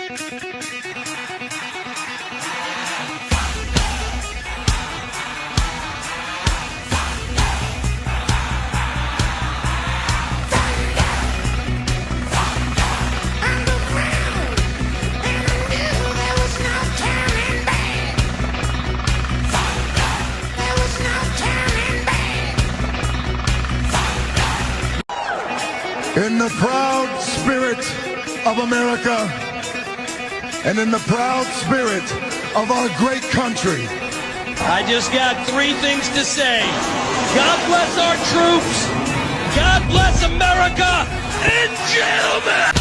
In the proud spirit of America and in the proud spirit of our great country, I just got three things to say. God bless our troops. God bless America. And gentlemen.